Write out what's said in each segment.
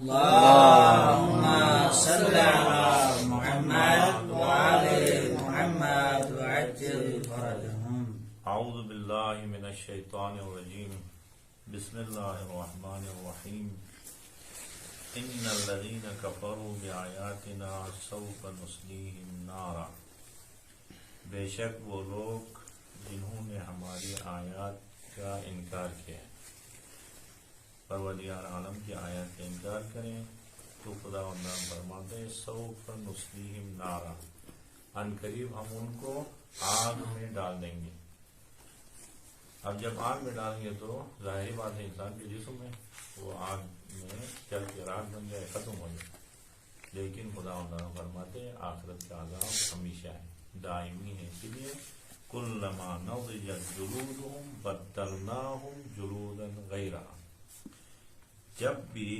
اللهم صل على محمد وعلى محمد وعجل فرجهم. اعوذ باللہ من الشیطان الرجیم. بسم اللہ الرحمن الرحیم. ان الذین کفروا بآیاتنا سوف نصلیہم نارا. بے شک وہ لوگ جنہوں نے ہماری آیات کا انکار کیا ہے، پروردگار عالم کی آیات کا انکار کریں تو خدا اللہ فرماتے ہیں سوف نصلیہم نارا، ان قریب ہم ان کو آگ میں ڈال دیں گے. اب جب آگ میں ڈالیں گے تو ظاہری بات ہے انسان کے جسم میں وہ آگ میں جل کے راکھ بن جائے، ختم ہو جائے. لیکن خدا اللہ فرماتے ہیں آخرت کا عذاب ہمیشہ ہے، دائمی ہے. اسی لیے کلما نضجت جلودہم بدلناہم جلودا غیرہا، جب بھی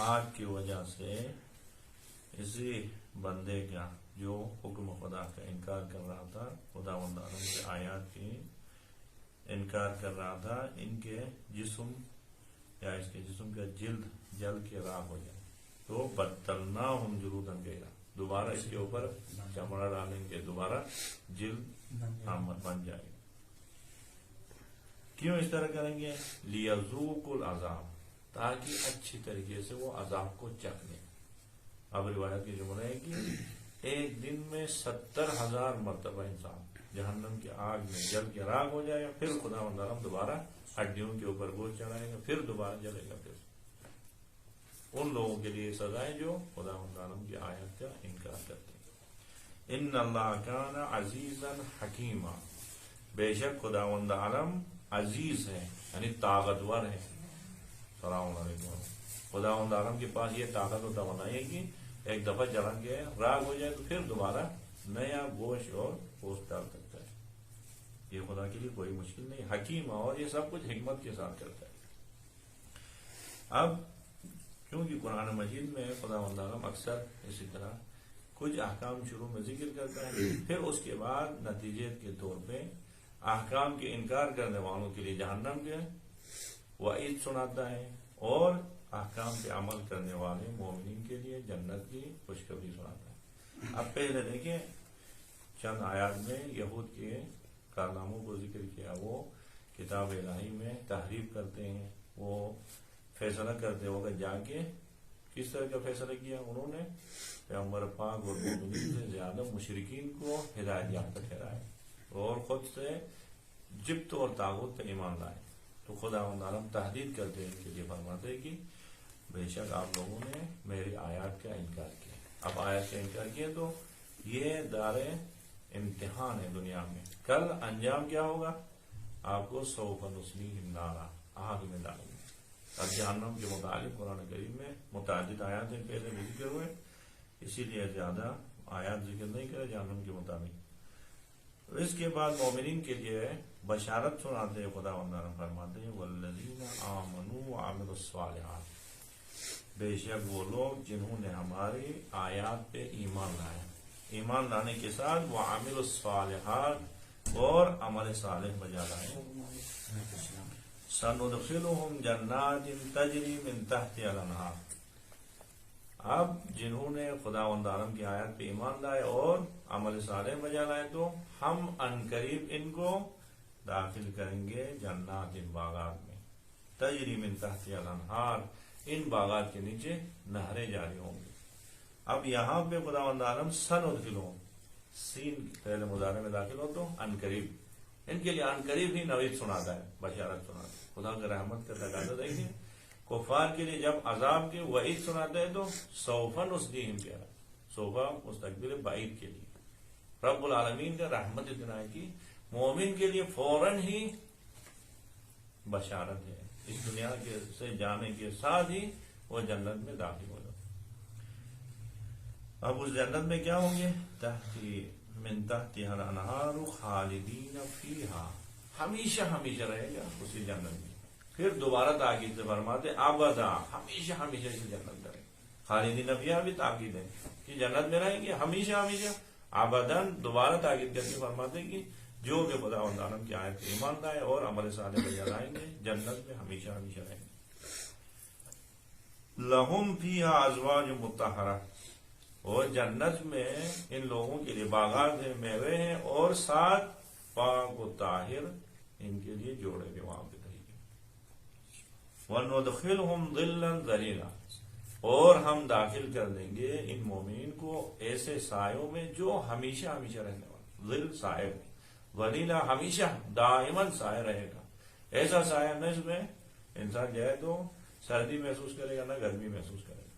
آگ کی وجہ سے اسی بندے کا جو حکم خدا کا انکار کر رہا تھا، خدا عالم کی آیات کی انکار کر رہا تھا، ان کے جسم یا اس کے جسم کا جلد جل کے راکھ ہو جائے تو بدلناہم جلودا غیرہا، دوبارہ اس کے اوپر چمڑا ڈالیں گے، دوبارہ جلد بن جائے گا. کیوں اس طرح کریں گے؟ لیذوقوا العذاب، تاکہ اچھی طریقے سے وہ عذاب کو چکھ لیں. اب روایت کی جملہ ہے کہ ایک دن میں 70,000 مرتبہ انسان جہنم کی آگ میں جل کے راکھ ہو جائے گا، پھر خدا مندرم دوبارہ ہڈیوں کے اوپر گوشت چڑھائے گا، پھر دوبارہ جلے گا. پھر ان لوگوں کے لیے سزا ہے جو خدا مندرم کی آیت کا انکار کرتے ہیں. ان اللہ کان عزیزا حکیما، بے شک خدا عالم عزیز ہے یعنی طاقتور ہے. السلام علیکم. خدا عالم کے پاس یہ طاقت و توانائی ہے کہ ایک دفعہ جلا کے راگ ہو جائے تو پھر دوبارہ نیا گوشت اور گوشت ڈال سکتا ہے. یہ خدا کے لیے کوئی مشکل نہیں. حکیم اور یہ سب کچھ حکمت کے ساتھ کرتا ہے. اب کیونکہ قرآن مجید میں خدا عالم اکثر اسی طرح کچھ احکام شروع میں ذکر کرتا ہے، پھر اس کے بعد نتیجے کے طور پہ احکام کے انکار کرنے والوں کے لیے جہنم کے وعید سناتا ہے، اور احکام پہ عمل کرنے والے مومنین کے لیے جنت کی خوشخبری سناتا ہے. اب پہلے دیکھیں چند آیات میں یہود کے کارناموں کو ذکر کیا. وہ کتاب الہی میں تحریف کرتے ہیں، وہ فیصلہ کرتے وقت جا کے کس طرح کا فیصلہ کیا؟ انہوں نے پیغمبر پاک اور مومنین سے زیادہ مشرکین کو ہدایت یافتہ ٹھہرایا اور خود سے جبت اور طاغوت پر ایمان لائے. تو خدا عالم تحدید کرتے ہیں ان کے لیے، فرماتے کہ بے شک آپ لوگوں نے میری آیات کا انکار کیا. اب آیات کا انکار کیا تو یہ دار امتحان ہے دنیا میں. کل انجام کیا ہوگا؟ آپ کو سوف نصلیہم نارا، آگ میں ڈالیں گے. اب جہنم کے متعلق قرآن کریم میں متعدد آیات پہلے بھی ذکر ہوئے، اسی لیے زیادہ آیات ذکر نہیں کرے جہنم کے مطابق. اس کے بعد مومنین کے لیے بشارت سناتے ہیں. خدا عالم فرماتے ہیں والذین آمنوا وعملوا الصالحات، بے شک وہ لوگ جنہوں نے ہماری آیات پہ ایمان لایا، ایمان لانے کے ساتھ وعملوا الصالحات اور عمل صالح بجا لائے. سندخلہم جنات تجری من تحتہا الانہار، اب جنہوں نے خدا عالم کی آیات پہ ایمان لائے اور عمل صالح بجا لائے تو ہم عنقریب ان کو داخل کریں گے جنات، ان باغات میں، تجری من تحتہا الانہار، ان باغات کے نیچے نہریں جاری ہوں گی. اب یہاں پہ خدا عالم سندخلہم، سین پہلے مضارع میں داخل ہو تو عنقریب، ان کے لیے عنقریب ہی نوید سناتا ہے، بشارت سناتا ہے. خدا کی رحمت کا تقاضا دیکھیں، کفار کے لیے جب عذاب کے وعید سناتا ہے تو سوف نصلیہم کہہ رہا ہے، سوفا مستقبل بعید کے لیے. رب العالمین کا رحمت اتنا ہے کہ مومن کے لیے فوراً ہی بشارت ہے، اس دنیا کے سے جانے کے ساتھ ہی وہ جنت میں داخل ہو جاتا. اب اس جنت میں کیا ہوں گے؟ تحتی من تحتہا الانہار خالدین فیہا، ہمیشہ ہمیشہ رہے گا اسی جنت میں. پھر دوبارہ تاکید سے فرماتے ابدا، ہمیشہ ہمیشہ اسی جنت میں رہیں. خالدین فیہا بھی تاکید ہے کہ جنت میں رہیں گے ہمیشہ ہمیشہ. ابداً دوبارہ تاکید کر کے فرماتے کہ جو کہ خدا عالم کی آیت پہ ایمان لائے اور عمل صالح بجا لائیں گے جنت میں ہمیشہ ہمیشہ رہیں گے. لہم فیہا ازواج مطہرہ، اور جنت میں ان لوگوں کے لیے باغات ہیں، میوے ہیں، اور ساتھ پاک و طاہر ان کے لیے جوڑے بھی وہاں پہ رہیں گے۔ وَنُدْخِلْهُمْ ظِلًّا ظَلِيلًا، اور ہم داخل کر دیں گے ان مومنین کو ایسے سایوں میں جو ہمیشہ ہمیشہ رہنے والا، ظل سائے، ظلیلا ہمیشہ دائماً سایہ رہے گا، ایسا سایہ نہ اس میں انسان جائے تو سردی محسوس کرے گا نہ گرمی محسوس کرے گا،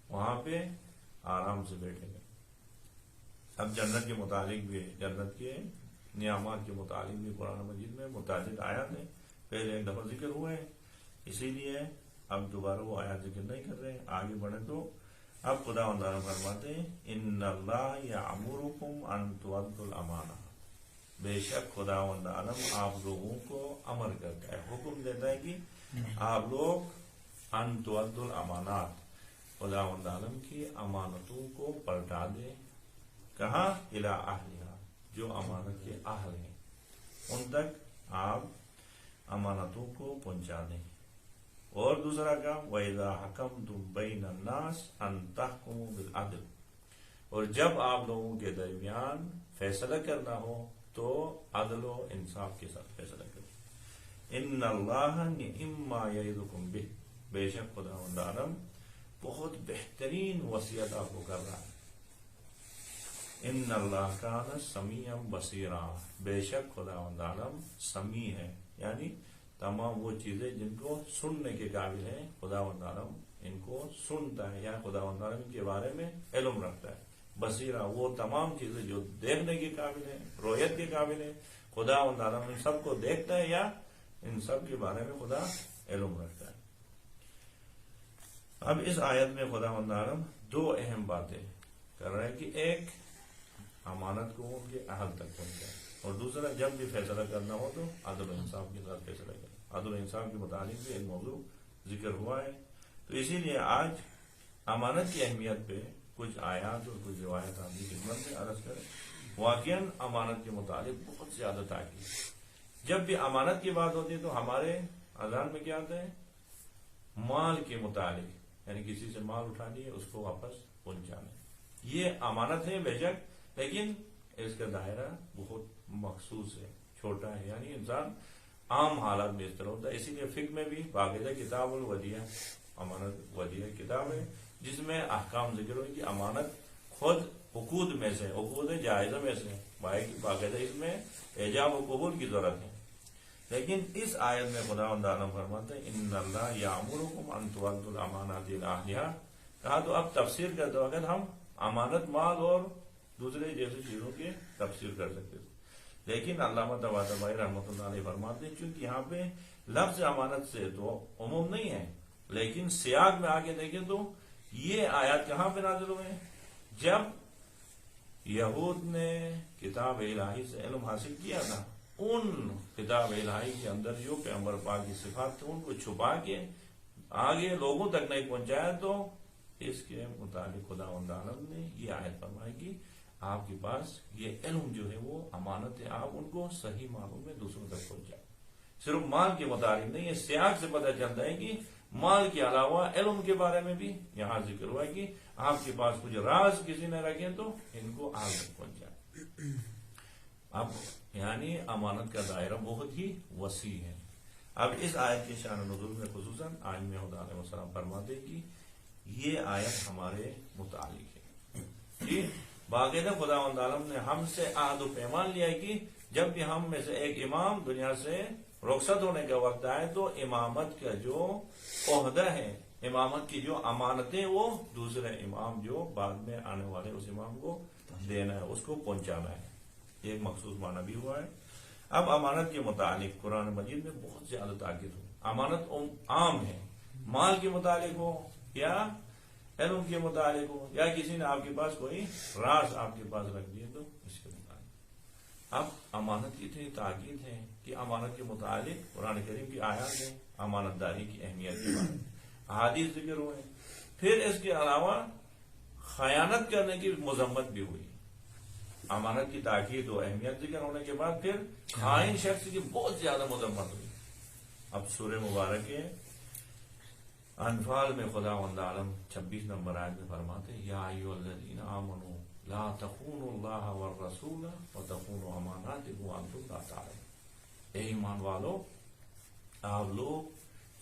وہاں پہ آرام سے بیٹھے گا۔ اب جنت کے متعلق بھی، جنت کے نعمات کے متعلق بھی قرآن مجید میں متعدد آیات ہیں، پہلے ایک دفعہ ذکر ہوئے ہیں، اسی لیے اب دوبارہ وہ آیات ذکر نہیں کر رہے ہیں، آگے بڑھے تو اب خدا تعالیٰ فرماتے ہیں ان اللہ یأمرکم ان تؤدوا الامانہ، بے شک خدا عالم آپ لوگوں کو امر کرتا ہے، حکم دیتا ہے کہ آپ لوگ ان تؤدوا الامانات، خدا عالم کی امانتوں کو پلٹا دیں، کہاں؟ الی اہلہا، جو امانت کے اہل ہیں ان تک آپ امانتوں کو پہنچا دیں۔ اور دوسرا کام وَإِذَا حَكَمْتُمْ بَيْنَ النَّاسِ أَن تَحْكُمُوا بِالْعَدْلِ، اور جب آپ لوگوں کے درمیان فیصلہ کرنا ہو تو عدل و انصاف کے ساتھ فیصلہ کریں۔ ان اللہ نعم ما یعظکم بہ، بے شک خدا عالم بہت بہترین وصیت آپ کو کر رہا ہے۔ ان اللہ کان سمیعا بصیرا، بے شک خدا عالم سمیع ہے، یعنی تمام وہ چیزیں جن کو سننے کے قابل ہیں، خدا عالم ان کو سنتا ہے، یا خدا عالم ان کے بارے میں علم رکھتا ہے۔ بصیرہ، وہ تمام چیزیں جو دیکھنے کے قابل ہیں، رویت کے قابل ہیں، خدا عالم ان سب کو دیکھتا ہے یا ان سب کے بارے میں خدا علم رکھتا ہے۔ اب اس آیت میں خدا عالم دو اہم باتیں کر رہے ہیں کہ ایک امانت کو ان کے اہل تک پہنچائے، اور دوسرا جب بھی فیصلہ کرنا ہو تو عدل و انصاف کے ساتھ فیصلہ کرے۔ عدل و انصاف کے متعلق بھی ایک موضوع ذکر ہوا ہے، تو اسی لیے آج امانت کی اہمیت پہ کچھ آیات اور کچھ روایت آپ کی خدمت میں عرض کریں۔ واقعاً امانت کے متعلق بہت زیادہ تاکید، جب بھی امانت کی بات ہوتی ہے تو ہمارے اذہان میں کیا آتا ہے؟ مال کے متعلق، یعنی کسی سے مال اٹھا لیے اس کو واپس پہنچانا، یہ امانت ہے بے شک، لیکن اس کا دائرہ بہت مخصوص ہے، چھوٹا ہے، یعنی انسان عام حالات میں اس طرح ہوتا ہے۔ اسی لیے فقہ میں بھی باقاعدہ کتاب الودیعہ، امانت ودیعہ کتاب ہے جس میں احکام ذکر ہوئے کہ امانت خود عقود میں سے، عقود جائزہ میں سے، باقاعدہ اس میں ایجاب و قبول کی ضرورت ہے۔ لیکن اس آیت میں خدا عالم فرماتے ہیں ان اللہ یأمرکم ان تؤدوا الامانات الی اہلہا، کہا تو اب تفسیر کرتے وقت ہم امانت مال اور دوسرے جیسی چیزوں کی تفسیر کر سکتے تھے، لیکن علامہ طباطبائی رحمۃ اللہ علیہ فرماتے ہیں چونکہ یہاں پہ لفظ امانت سے تو عموم نہیں ہے، لیکن سیاق میں آگے دیکھیں تو یہ آیات کہاں پہ نازل ہوئے ہیں؟ جب یہود نے کتاب الہی سے علم حاصل کیا تھا، ان کتاب الہی کے اندر جو پیغمبر پاک کی صفات تھے ان کو چھپا کے آگے لوگوں تک نہیں پہنچایا، تو اس کے متعلق خدا عالم نے یہ آیت فرمائی کہ آپ کے پاس یہ علم جو ہے وہ امانت ہے، آپ ان کو صحیح معنوں میں دوسروں تک پہنچائیں۔ صرف مال کے متعلق نہیں، یہ سیاق سے پتہ چلتا ہے کہ مال کے علاوہ علم کے بارے میں بھی یہاں ذکر ہوا ہے کہ آپ کے پاس کچھ راز کسی نے رکھے تو ان کو آگ تک پہنچائیں۔ اب یعنی امانت کا دائرہ بہت ہی وسیع ہے۔ اب اس آیت کے شان نزول میں خصوصاً آج میں خدا علیہ وسلم فرماتے ہیں کہ یہ آیت ہمارے متعلق ہے جی، باقاعدہ خدا عالم نے ہم سے عہد و پیمان لیا ہے کہ جب بھی ہم میں سے ایک امام دنیا سے رخصت ہونے کا وقت آئے تو امامت کا جو عہدہ ہے، امامت کی جو امانتیں، وہ دوسرے امام جو بعد میں آنے والے اس امام کو دینا ہے، اس کو پہنچانا ہے۔ یہ ایک مخصوص معنی بھی ہوا ہے۔ اب امانت کے متعلق قرآن مجید میں بہت زیادہ تاکید ہو، امانت عام ہے، مال کے متعلق ہو یا علم کے متعلق ہو یا کسی نے آپ کے پاس کوئی راز آپ کے پاس رکھ دیے تو اس کے متعلق۔ اب امانت کی اتنی تاکید ہے کہ امانت کے متعلق قرآن کریم کی آیات میں امانت داری کی اہمیت کے بارے میں احادیث ذکر ہوئے، پھر اس کے علاوہ خیانت کرنے کی مذمت بھی ہوئی۔ امانت کی تاکید و اہمیت ذکر ہونے کے بعد پھر خائن شخص کی بہت زیادہ مذمت ہوئی۔ اب سورہ مبارک انفال میں خداوند عالم 26 نمبر آیت میں فرماتے ہیں یا ایھا الذین آمنوا لا تخونوا اللہ والرسول وتخونوا اماناتکم وانتم لا تعلمون، اے ایمان والو آپ لوگ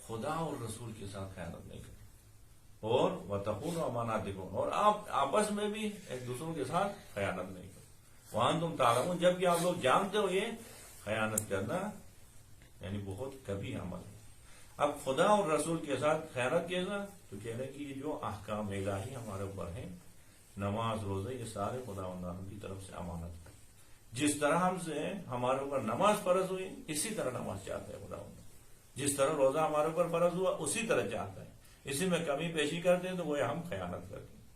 خدا اور رسول کے ساتھ خیانت نہیں کریں اور وتخونوا اماناتکم، اور آپ آپس میں بھی ایک دوسروں کے ساتھ خیانت نہیں کریں، وانتم تعلمون، جبکہ آپ لوگ جانتے ہو یہ خیانت کرنا یعنی بہت کبھی عمل ہے۔ اب خدا اور رسول کے ساتھ خیانت کیسا؟ تو کہہ رہے کہ یہ جو احکام الہی ہمارے اوپر ہیں، نماز روزے، یہ سارے خدا کی طرف سے امانت ہے۔ جس طرح ہم سے ہمارے اوپر نماز فرض ہوئی اسی طرح نماز چاہتا ہے خدا، جس طرح روزہ ہمارے اوپر فرض ہوا اسی طرح چاہتا ہے، اسی میں کمی پیشی کرتے ہیں تو وہ ہم خیانت کرتے ہیں۔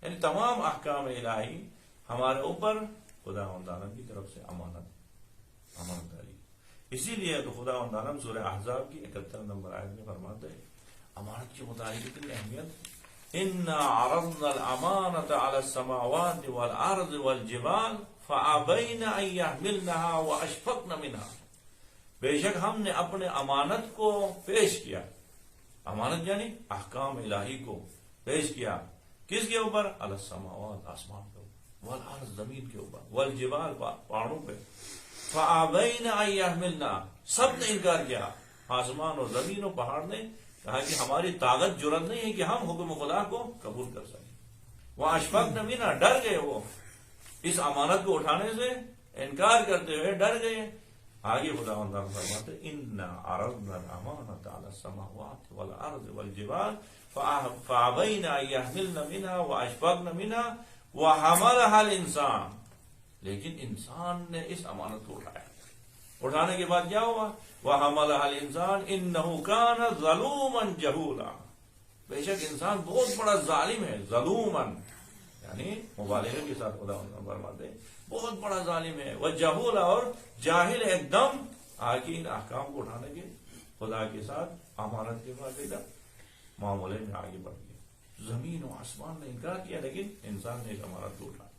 یعنی تمام احکام الہی ہمارے اوپر خدا کی طرف سے امانت داری۔ اسی لیے تو خدا عالم سورہ احزاب کی 71 نمبر آیت میں فرماتے ہیں امانت کے متعلق اتنی اہمیت، انا عرضنا الامانۃ علی السماوات والارض والجبال فابین ان یحملنها واشفقن منها، بے شک ہم نے اپنے امانت کو پیش کیا، امانت یعنی احکام الہی کو پیش کیا، کس کے اوپر؟ علی السماوات، آسمان کے اوپر، والارض، زمین کے اوپر، والجبال، پہاڑوں پہ، فابین ان یحملنها، سب نے انکار کیا، آسمان اور زمین اور پہاڑ نے کہا کہ ہماری طاقت جرأت نہیں ہے کہ ہم حکم خدا کو قبول کر سکیں، واشفقن منها، ڈر گئے، وہ اس امانت کو اٹھانے سے انکار کرتے ہوئے ڈر گئے۔ آگے خدا فرماتے انا عرضنا الامانۃ علی السماوات والارض والجبال فابین ان یحملن منها واشفقن منها وحملها الانسان، لیکن انسان نے اس امانت کو اٹھایا، اٹھانے کے بعد کیا ہوا؟ وحملها الانسان انه كان ظلوما جهولا، بے شک انسان بہت بڑا ظالم ہے، ظلوما یعنی مبالغے کے ساتھ خدا فرماتے ہیں بہت بڑا ظالم ہے، وہ جہولا، اور جاہل ایک دم، آگے ان احکام کو اٹھانے کے خدا کے ساتھ امانت کے باقاعدہ معاملے میں آگے بڑھ گیا۔ زمین و آسمان نے انکار کیا لیکن انسان نے اس امانت کو اٹھایا۔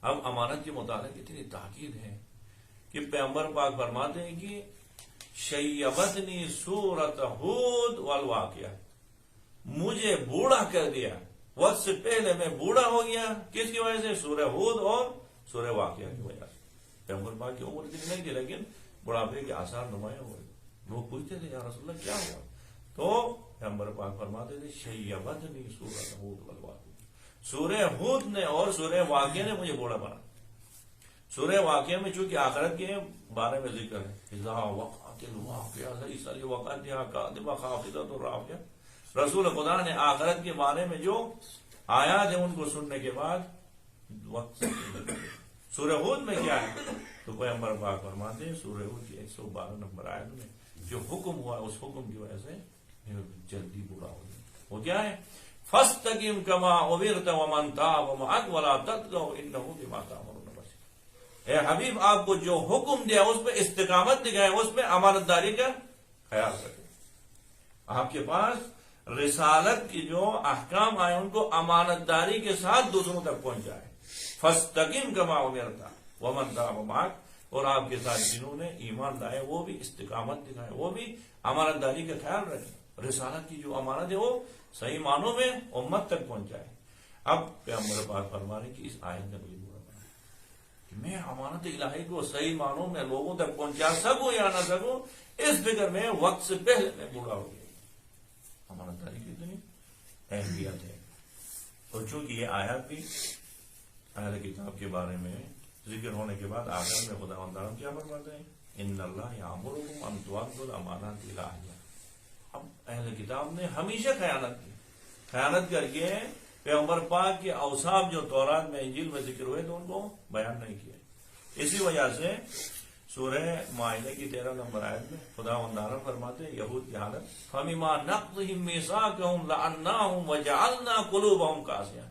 اب امانت کے متعلق اتنی تاکید ہے کہ پیغمبر پاک فرماتے ہیں کہ شیبتنی سورۃ ہود والواقعہ، مجھے بوڑھا کر دیا، وقت سے پہلے میں بوڑھا ہو گیا، کس کی وجہ سے؟ سورہ ہود اور سورہ واقعہ کی وجہ سے۔ پیغمبر پاک کی عمر اتنی نہیں تھی لیکن بڑھاپے کے آثار نمایاں ہوئے۔ لوگ پوچھتے تھے یا رسول اللہ کیا ہوا؟ تو پیغمبر پاک فرماتے تھے شیبتنی سورۃ ہود والواقعہ، سورہ ہود نے اور سورہ واقعہ نے مجھے بوڑھا بنا۔ سورہ واقعہ میں چونکہ آخرت کے بارے میں ذکر ہے، اذا وقعت الواقعہ لیس لوقعتها کاذبۃ خافضۃ رافعہ، رسول خدا نے آخرت کے بارے میں جو آیات ہیں ان کو سننے کے بعد وقت سے سورہ ہود میں کیا ہے؟ تو پیغمبر پاک فرماتے ہیں سورہ ہود کی 112 نمبر آیت میں جو حکم ہوا اس حکم کی وجہ سے جلدی بوڑھا ہو گیا۔ وہ کیا ہے؟ فاستقم کما امرت ومن تاب معک ولا تطغوا انہ بما تعملون بصیر، اے حبیب آپ کو جو حکم دیا اس پہ استقامت دکھائے، اس پہ امانت داری کا خیال رکھیں۔ آپ کے پاس رسالت کی جو احکام آئے ان کو امانت داری کے ساتھ دوسروں تک پہنچائے۔ فاستقم کما امرت ومن تاب معک، اور آپ کے ساتھ جنہوں نے ایمان لائے وہ بھی استقامت دکھائے، وہ بھی امانت داری کا خیال رکھیں، رسالت کی جو امانت ہے وہ صحیح معنوں میں امت تک پہنچائے۔ اب پیغمبر پاک فرما رہے کہ اس آیت نے مجھے بولا بنا کہ میں امانت الہی کو صحیح معنوں میں لوگوں تک پہنچا سکوں یا نہ سکوں، اس فکر میں وقت سے پہلے میں بوڑھا ہو گیا۔ امانت داری کی اتنی اہمیت ہے، اور چونکہ یہ آیات بھی اہل کتاب کے بارے میں ذکر ہونے کے بعد آخر میں خدا تعالیٰ کیا فرماتے ہیں؟ ان اللہ یامرکم ان تؤدوا الامانات الی اہلہا۔ اب اہل کتاب نے ہمیشہ خیانت کی، خیانت کر کے پیغمبر پاک کے اوصاف جو تورات میں انجیل میں ذکر ہوئے تو ان کو بیان نہیں کیا۔ اسی وجہ سے سورہ مائدہ کی 13 نمبر آیت میں خدا تعالیٰ فرماتے ہیں یہود کی حالت، فَبِمَا نَقْضِهِم مِّيثَاقَهُمْ لَعَنَّاهُمْ وَجَعَلْنَا قُلُوبَهُمْ قَاسِيَةً،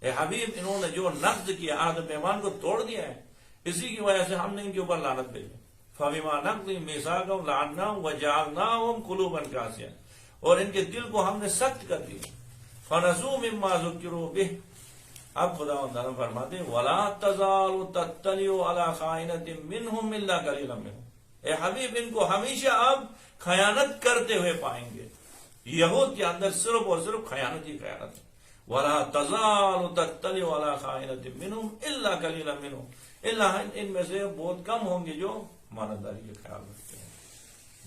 اے حبیب انہوں نے جو نقض کیا، عہد پیمان کو توڑ دیا ہے، اسی کی وجہ سے ہم نے ان کے اوپر لعنت بھیجی۔ فَبِمَا نَقْضِهِم مِّيثَاقَهُمْ لَعَنَّاهُمْ وَجَعَلْنَاهُمْ قُلُوبًا قَاسِيَةً، اور ان کے دل کو ہم نے سخت کر دیا۔ فَنَسُوا مِمَّا ذُكِّرُوا بِهِ، اب خدا تعالیٰ فرماتے ہیں وَلَا تَزَالُ تَطَّلِعُ عَلَىٰ خَائِنَةٍ مِّنْهُمْ إِلَّا قَلِيلًا مِّنْهُمْ، اے حبیب ان کو ہمیشہ آپ خیانت کرتے ہوئے پائیں گے، یہود کے اندر صرف اور صرف خیانت ہی خیانت ہے. وَلَا تَزَالُ تَطَّلِعُ عَلَىٰ خَائِنَةٍ مِّنْهُمْ إِلَّا قَلِيلًا مِّنْهُمْ الا ان میں سے بہت کم ہوں گے جو امانت داری کا خیال رکھتے ہیں.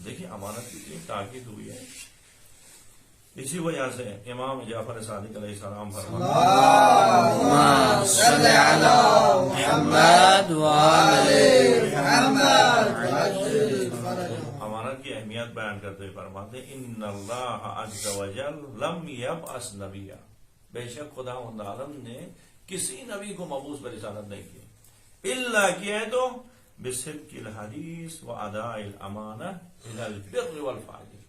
دیکھیں امانت کی اتنی تاکید ہوئی ہے. اسی وجہ سے امام جعفر صادق علیہ السلام فرماتے اللهم صل على محمد وآل محمد. امانت کی اہمیت بیان کرتے ہوئے فرماتے ہیں ان اللہ عز وجل لم یبعث نبیا، بے شک خدا عالم نے کسی نبی کو مبعوث پر رسالت نہیں کی الا کیا ہے تو بصدق الحدیث و اداء الامانہ الی البر والفاجر.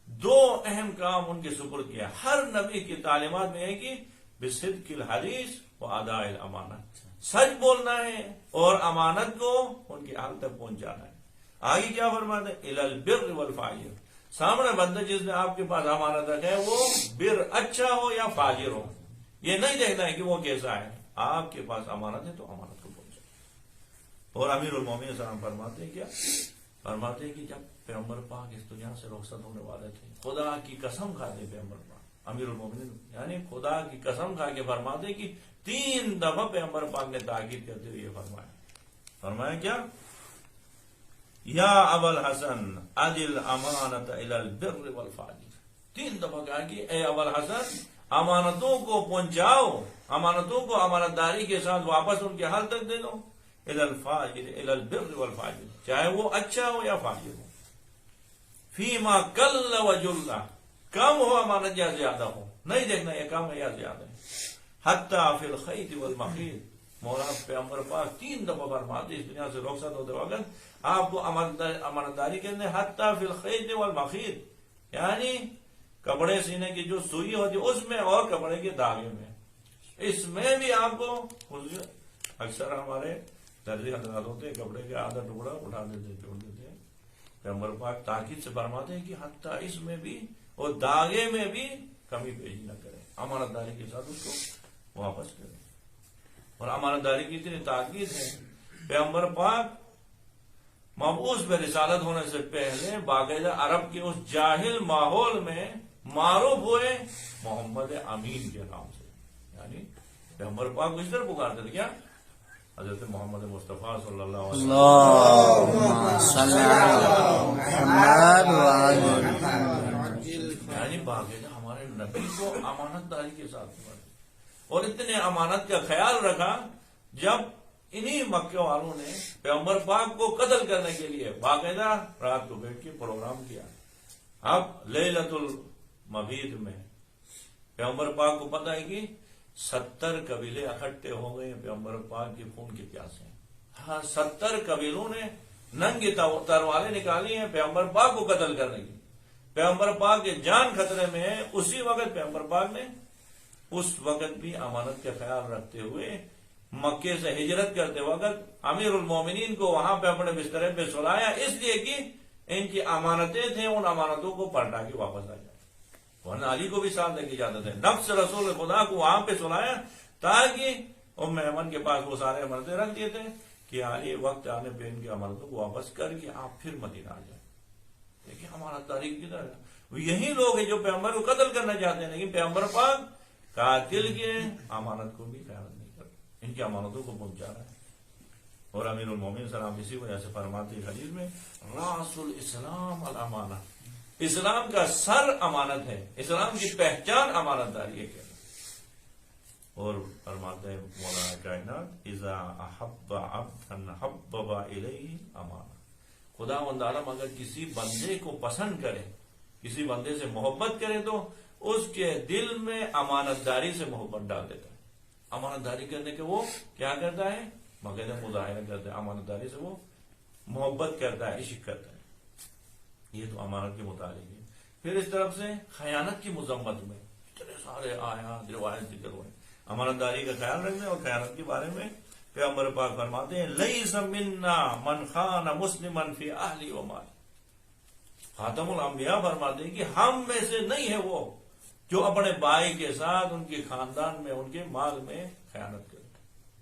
دو اہم کام ان کے سپرد کیا. ہر نبی کی تعلیمات میں ہے کہ بصدق الحدیث و اداء الامانہ، سچ بولنا ہے اور امانت کو ان کی حال تک پہنچانا ہے. آگے کیا فرماتے ہیں الی البر والفاجر، سامنے بندہ جس نے آپ کے پاس امانت رکھا ہے وہ بر اچھا ہو یا فاجر ہو، یہ نہیں دیکھنا ہے کہ وہ کیسا ہے. آپ کے پاس امانت ہے تو امانت کو پہنچائے. اور امیر المومنین السلام فرماتے ہیں کیا فرماتے ہیں کہ جب پیغمبر پاک اس دنیا سے رخصت ہونے والے تھے خدا کی قسم کھاتے پیغمبر پاک امیر المومنین یعنی خدا کی قسم کھا کے فرماتے کہ 3 دفعہ پیغمبر پاک نے تاکید کرتے ہوئے فرمایا کیا یا ابا الحسن ادی الامانۃ الی البر والفاجر. 3 دفعہ کہا کہ اے ابا الحسن امانتوں کو پہنچاؤ، امانتوں کو امانت داری کے ساتھ واپس ان کے حال تک دے دو. الی الفاجر الی البر والفاجر، چاہے وہ اچھا ہو یا فاجر ہو. فیما کل وجل، کم ہو امانت یا زیادہ ہو، نہیں دیکھنا یہ کم ہے یا زیادہ ہے. حتی فی الخیط والمخیط، مولانا پیغمبر پاک 3 دفعہ فرماتے اس دنیا سے رخصت ہوتے وقت آپ کو امانت داری کرنے حتی فی الخیط والمخیط، یعنی کپڑے سینے کی جو سوئی ہوتی اس میں اور کپڑے کے داغے میں، اس میں بھی آپ کو. اکثر ہمارے درزی حضرات ہوتے ہیں کپڑے کا آدھا ٹکڑا اٹھا دیتے چھوڑ دیتے ہیں. پیغمبر پاک تاکید سے فرماتے ہیں کہ حتیٰ اس میں بھی اور داغے میں بھی کمی پیشی نہ کریں، امانت داری کے ساتھ اس کو واپس کریں. اور امانت داری کی اتنی تاکید ہے پیغمبر پاک مبعوث پہ رسالت ہونے سے پہلے باقاعدہ عرب کے اس جاہل ماحول میں معروف ہوئے محمد امین کے نام سے. یعنی پیغمبر پاک کو اس طرح پکارتے تھے کیا حضرت محمد مصطفیٰ صلی اللہ علیہ وسلم. اللهم صل على محمد وآل محمد. یعنی باقاعدہ ہمارے نبی کو امانت داری کے ساتھ پکارتے اور اتنے امانت کا خیال رکھا جب انہی مکے والوں نے پیغمبر پاک کو قتل کرنے کے لیے باقاعدہ رات کو بیٹھ کے پروگرام کیا. اب لیلۃ المبید میں پیغمبر پاک کو پتہ ہے کہ 70 قبیلے اکٹھے ہو گئے پیغمبر پاک کے خون کے پیاسے. ہاں 70 قبیلوں نے ننگی تلواریں نکالی ہیں پیغمبر پاک کو قتل کرنے کی. پیغمبر پاک کے جان خطرے میں ہے. اسی وقت پیغمبر پاک نے اس وقت بھی امانت کا خیال رکھتے ہوئے مکے سے ہجرت کرتے وقت امیر المومنین کو وہاں پہ اپنے بسترے پہ سلایا اس لیے کہ ان کی امانتیں تھیں ان امانتوں کو پلٹا کے واپس آ جائے. ورنہ علی کو بھی ساتھ لے کے جاتے تھے. نفس رسول خدا کو وہاں پہ سلایا تاکہ ام ایمن کے پاس وہ سارے امانتیں رکھ دیے تھے کہ علی وقت آنے پہ ان کی امانتوں کو واپس کر کے آپ پھر مدینہ آ جائیں. دیکھیے امانت داری کی طرح یہی لوگ ہیں جو پیغمبر کو قتل کرنا چاہتے ہیں لیکن پیغمبر پاک قاتل کے امانت کو بھی خیانت نہیں کرتے، ان کی امانتوں کو پہنچا رہا ہے. اور امیر المومنین سلام اسی وجہ سے فرماتے ہیں حدیث میں راس الاسلام الامانہ، اسلام کا سر امانت ہے، اسلام کی پہچان امانت داری ہے. اور فرماتے ہیں مولانا کائنات اذا احب عبدا حبب الیہ امانہ. خدا عالم اگر کسی بندے کو پسند کرے، کسی بندے سے محبت کرے تو اس کے دل میں امانت داری سے محبت ڈال دیتا ہے. امانت داری کرنے کے وہ کیا کرتا ہے باقاعدہ مظاہرہ کرتا ہے، امانت داری سے وہ محبت کرتا ہے، عشق کرتا ہے. یہ تو امانت کے متعلق ہے. پھر اس طرف سے خیانت کی مذمت میں اتنے سارے آیات روایت ذکر ہوئے امانت داری کا خیال رکھنے اور خیانت کے بارے میں. پیغمبر پاک فرماتے ہیں لیس منا من خان مسلما فی اہلی و مال. خاتم الانبیاء فرماتے ہیں کہ ہم میں سے نہیں ہے وہ جو اپنے بھائی کے ساتھ ان کے خاندان میں ان کے مال میں خیانت کرتے.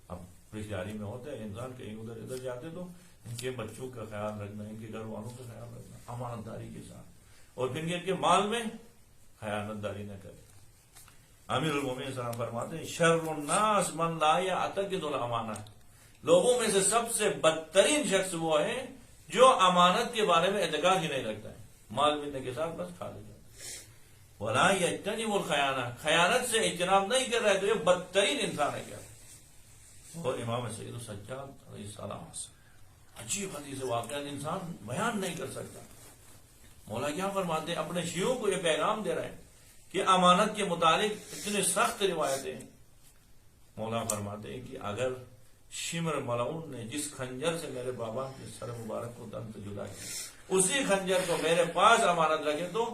اب رشتہ داری میں ہوتا ہے انسان کہیں ادھر ادھر جاتے تو ان کے بچوں کا خیال رکھنا، ان کے گھر والوں کا خیال رکھنا امانت داری کے ساتھ، اور پھر ان کے مال میں خیانت داری نہ کرے. امیر المومنین سلام فرماتے ہیں شر الناس من لا یعتقد الامانہ، لوگوں میں سے سب سے بدترین شخص وہ ہے جو امانت کے بارے میں اعتقاد ہی نہیں رکھتا ہے، مال ملنے کے ساتھ بس کھا لیتا ہے. ولا یجتنب الخیانہ، خیانت سے اجتناب نہیں کر رہا ہے تو یہ بدترین انسان ہے. کیا اور امام سید السجاد علیہ السلام عجیب حدیث واقعات انسان بیان نہیں کر سکتا. مولا کیا فرماتے ہیں، اپنے شیعوں کو یہ پیغام دے رہے ہیں کہ امانت کے متعلق اتنے سخت روایتیں. مولا فرماتے ہیں کہ اگر شمر ملعون نے جس خنجر سے میرے بابا کے سر مبارک کو تن سے جدا کیا، اسی خنجر کو میرے پاس امانت رکھے تو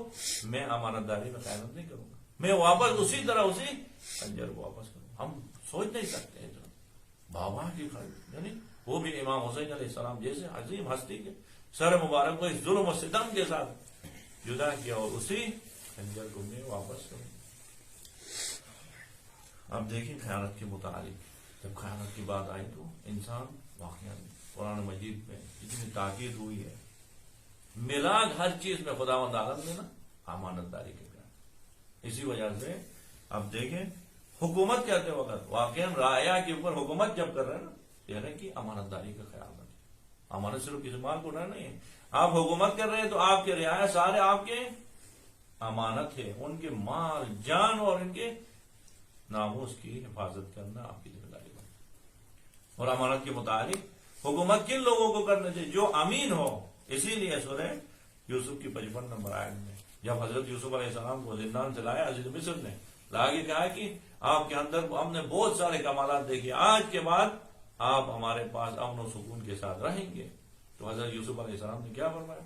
میں امانت داری میں خیانت نہیں کروں گا، میں واپس اسی طرح اسی خنجر کو واپس کروں گا. ہم سوچ نہیں سکتے ہیں بابا کی خنجر، یعنی وہ بھی امام حسین علیہ السلام جیسے عظیم ہستی کے سر مبارک کو اس ظلم و ستم کے ساتھ جدا کیا اور اسی خنجر کو میں واپس کروں. اب دیکھیں خیانت کے متعلق جب خیانت کی بات آئی تو انسان واقعہ قرآن مجید میں اتنی تاکید ہوئی ہے. ملاک ہر چیز میں خداوند عالم نے نا امانت داری کے کہا. اسی وجہ سے اب دیکھیں حکومت کرتے وقت واقعا رعایا کے اوپر حکومت جب کر رہے ہیں نا، یہ ہے کہ امانت داری کا خیال رکھیں. امانت صرف کسی مال کو نہیں ہے، آپ حکومت کر رہے ہیں تو آپ کے رعایا سارے آپ کے امانت ہے، ان کے مال جان اور ان کے ناموس کی حفاظت کرنا آپ کی ذمہ داری ہے. اور امانت کے متعلق حکومت کن لوگوں کو کرنا چاہیے؟ جو امین ہو. اسی لیے سورہ یوسف کی 55 نمبر آیت میں جب حضرت یوسف علیہ السلام کو زندان سے لایا عزیز مصر نے، لا کے کہا کہ آپ کے اندر ہم نے بہت سارے کمالات دیکھے، آج کے بعد آپ ہمارے پاس امن و سکون کے ساتھ رہیں گے. تو حضرت یوسف علیہ السلام نے کیا فرمایا؟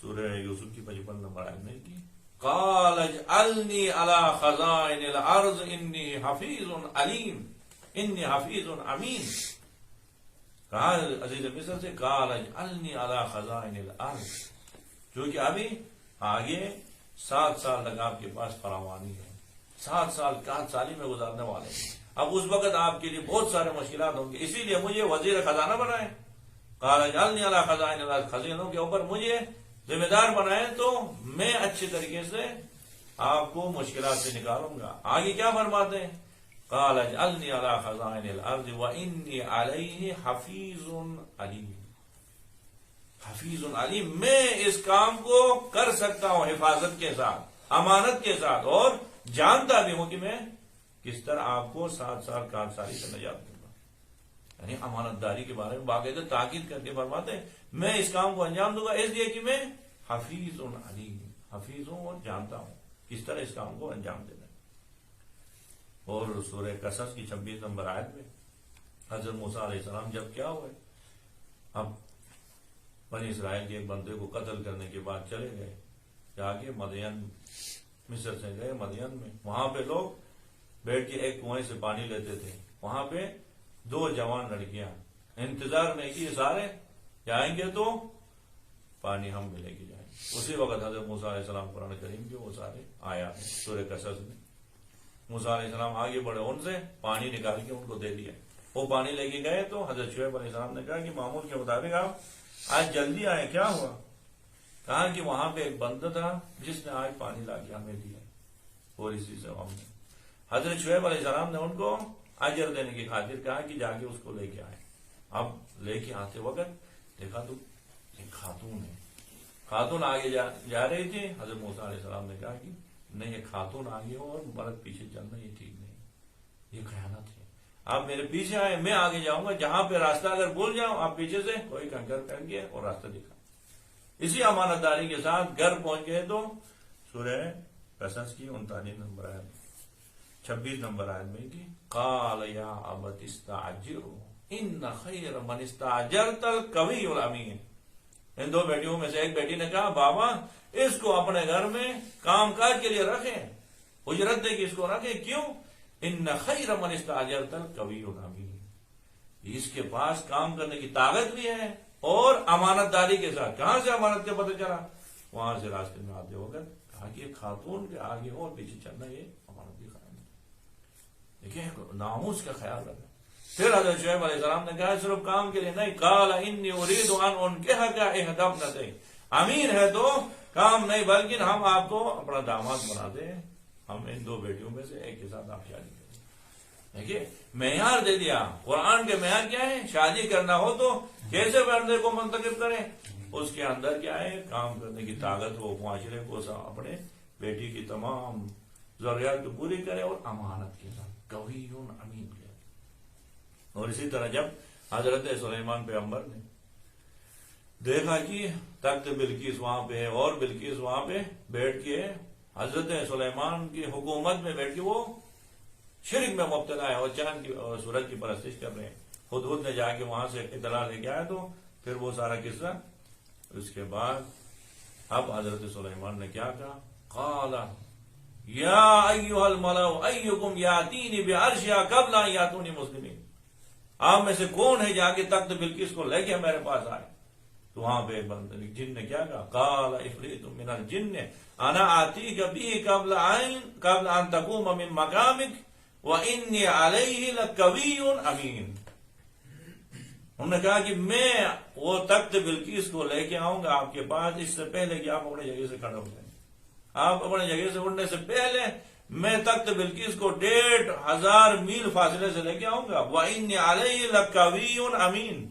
سورہ یوسف کی 55 نمبر آیت میں کی قال اجعلنی علی خزائن الارض انی حفیظ علیم انی حفیظ امین. کہا عزیز مصر سے قال اجعلنی علی خزائن الارض، جو کہ ابھی آگے 7 سال تک آپ کے پاس فراوانی ہے، 7 سال 4 سالی میں گزارنے والے ہیں. اب اس وقت آپ کے لیے بہت سارے مشکلات ہوں گے، اسی لیے مجھے وزیر خزانہ بنائے. قال اجعلنی علی خزائن الارض، خزینوں کے اوپر مجھے ذمہ دار بنائے تو میں اچھے طریقے سے آپ کو مشکلات سے نکالوں گا. آگے کیا فرماتے ہیں؟ قال اجعلنی علی خزائن الارض وانی علیہ حفیظ علیم. حفیظ علیم، میں اس کام کو کر سکتا ہوں حفاظت کے ساتھ، امانت کے ساتھ، اور جانتا بھی ہوں کہ میں کس طرح آپ کو 7 سال 4 سالی سے نجات دوں گا. یعنی امانت داری کے بارے میں باقاعدہ تاکید کر کے فرماتے ہیں میں اس کام کو انجام دوں گا اس لیے کہ میں حفیظ علیم، حفیظ ہوں اور جانتا ہوں کس طرح اس کام کو انجام دینا ہے. اور سورہ قصص کی 26 نمبر آیت میں حضرت موسیٰ علیہ السلام جب کیا ہوئے، اب بنی اسرائیل کے ایک بندے کو قتل کرنے کے بعد چلے گئے جا کے مدین، مصر سے گئے مدین میں، وہاں پہ لوگ بیٹھ کے ایک کنویں سے پانی لیتے تھے. وہاں پہ 2 جوان لڑکیاں انتظار میں کی سارے جائیں گے تو پانی ہم ملے گی جائیں. اسی وقت حضرت موسیٰ علیہ السلام قرآن کریم کے وہ سارے آیا ہے سورہ قصص میں. موسیٰ علیہ السلام آگے بڑھے، ان سے پانی نکال کے ان کو دے دیا. وہ پانی لے کے گئے تو حضرت شعیب علیہ السلام نے کہا کہ معمول کے مطابق آپ آج جلدی آئے، کیا ہوا؟ کہا کہ وہاں پہ ایک بندہ تھا جس نے آج پانی لا کے ہمیں دیا اور اسی سے ہم نے. حضرت شعیب علیہ السلام نے ان کو اجر دینے کی خاطر کہا کہ جا کے اس کو لے کے آئے. اب لے کے آتے وقت دیکھا تو ایک خاتون ہے، خاتون آگے جا رہی تھی. حضرت موسیٰ علیہ السلام نے کہا کہ نہیں، یہ خاتون آگے ہو اور مرد پیچھے چلنا یہ ٹھیک نہیں، یہ خیانت ہے. آپ میرے پیچھے آئے، میں آگے جاؤں گا، جہاں پہ راستہ اگر بھول جاؤں آپ پیچھے سے کوئی کنکر کر کے اور راستہ دکھا. اسی امانت داری کے ساتھ گھر پہنچ گئے تو سورہ قصص کی 39 نمبر آیت 26 نمبر آیت میں کہ قال یا ابت استعجروا ان خیر من استاجرت القوی الامین. ان 2 بیٹیوں میں سے ایک بیٹی نے کہا بابا اس کو اپنے گھر میں کام کاج کے لیے رکھیں، اجرت دے کے اس کو رکھیں. کیوں؟ ان خیر من استاجرت القوی الامین، اس کے پاس کام کرنے کی طاقت بھی ہے اور امانت داری کے ساتھ. کہاں سے امانت کا پتہ چلا؟ وہاں سے راستے میں آتے وقت کہا کہ خاتون کے آگے ہو اور پیچھے چلنا یہ امانت کی خیال ہے. دیکھیں ناموس کا خیال رکھنا. پھر حضرت شعیب علیہ السلام نے کہا صرف کام کے لیے نہیں، قال انی اريد ان انکحک احدی ابنتیک، امین ہے تو کام نہیں بلکہ ہم آپ کو اپنا داماد بنا دیں، ہم ان دو بیٹیوں میں سے ایک کے ساتھ آپ شادی کریں۔ دیکھیے معیار دے دیا، قرآن کے معیار کیا ہے؟ شادی کرنا ہو تو کیسے بندے کو منتخب کریں؟ اس کے اندر کیا ہے؟ کام کرنے کی طاقت ہو، معاشرے کو اپنے بیٹی کی تمام ضروریات کو پوری کرے اور امانت کے ساتھ قوی امین کرے۔ اور اسی طرح جب حضرت سلیمان پیغمبر نے دیکھا کہ تخت بلقیس وہاں پہ ہے اور بلقیس وہاں پہ بیٹھ کے حضرت سلیمان کی حکومت میں بیٹھ کے وہ شرک میں مبتلا ہے اور چاند کی اور سورج کی پرستش کر رہے ہیں، ہدہد نے جا کے وہاں سے اطلاع لے کے آیا تو پھر وہ سارا قصہ۔ اس کے بعد اب حضرت سلیمان نے کیا کہا؟ قال یا ایھا الملأ ایکم یاتینی بعرشھا قبل ان یاتونی مسلمین، آپ میں سے کون ہے جا کے تخت بلقیس کو لے کے میرے پاس آئے؟ تو وہاں پہ ایک بندے جن نے کیا کہا؟ قال عفریت من الجن انا آتیک بہ قبل ان تقوم من مقامک وانی علیہ لقوی امین۔ انہوں نے کہا کہ میں وہ تخت بلقیس کو لے کے آؤں گا آپ کے پاس، اس سے پہلے کہ آپ اپنے جگہ سے کھڑے ہو جائیں، آپ اپنے جگہ سے اٹھنے سے پہلے میں تخت بلقیس کو 1500 میل فاصلے سے لے کے آؤں گا، وَإِنِّي عَلَيْهِ لَقَوِيٌّ امین،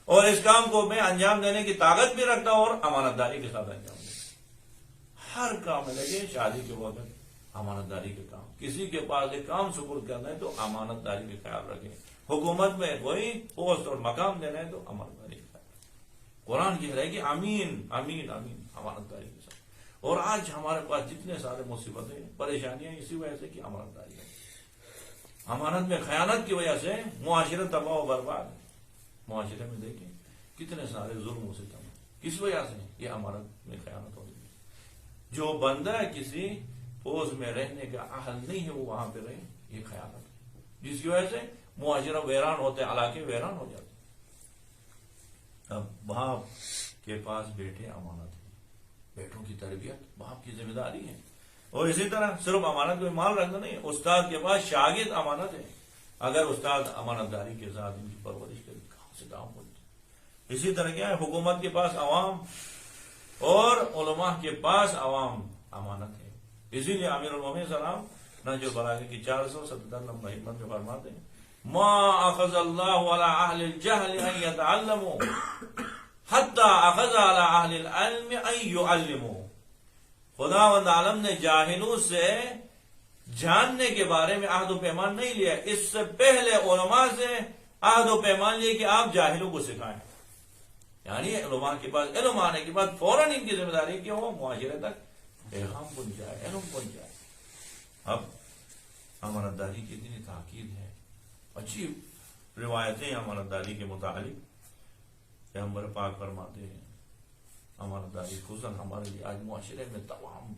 اور اس کام کو میں انجام دینے کی طاقت بھی رکھتا ہوں اور امانت داری کے ساتھ انجام دیتا۔ ہر کام میں لگے، شادی کے وقت امانت داری کے کام، کسی کے پاس ایک کام سپرد کرنا ہے تو امانت داری کا خیال رکھیں، حکومت میں کوئی پوسٹ اور مقام دینا ہے تو امانت داری کا خیال رکھیں۔ قرآن کہہ رہا ہے کہ امین امین امین، امانت داری کے ساتھ۔ اور آج ہمارے پاس جتنے سارے مصیبتیں پریشانیاں اسی وجہ سے کہ امانت داری ہے، امانت میں خیانت کی وجہ سے معاشرہ تباہ و برباد ہے۔ معاشرے میں دیکھیں کتنے سارے ظلم و ستم، کس وجہ سے؟ یہ امانت میں خیانت ہو رہی ہے۔ جو بندہ کسی پوسٹ میں رہنے کا اہل نہیں ہے وہ وہاں پہ رہے، یہ خیانت ہے، جس کی وجہ سے معاشرہ ویران ہوتے، علاقے ویران ہو جاتے۔ اب باپ کے پاس بیٹے امانت ہے، بیٹوں کی تربیت باپ کی ذمہ داری ہے۔ اور اسی طرح صرف امانت کوئی مال رکھنا نہیں، استاد کے پاس شاگرد امانت ہے، اگر استاد امانت داری کے ساتھ ان کی پرورش کرے کہاں سے کام ہوتی۔ اسی طرح کیا ہے؟ حکومت کے پاس عوام اور علماء کے پاس عوام امانت ہے۔ اسی لیے امیر المومنین سلام نہج البلاغہ کی 477 نمبر حکمت میں فرماتے ہیں ما اخذ اللہ علی اہل الجہل ان یتعلموا حتی اخذ علی اہل العلم ان یعلموا۔ خداوند عالم نے جاہلوں سے جاننے کے بارے میں عہد و پیمان نہیں لیا، اس سے پہلے علماء سے عہد و پیمان لیا کہ آپ جاہلوں کو سکھائیں۔ یعنی علماء کے پاس علم آنے کے بعد فوراً ان کی ذمہ داری کہ وہ معاشرے تک پیغام پہنچ جائے، علم پہنچ جائے۔ اب امانت داری کی اتنی تاکید ہے، اچھی روایتیں امانت داری کے متعلق پیغمبر پاک فرماتے ہیں امانت داری خصوصاً ہمارے لیے آج معاشرے میں تمام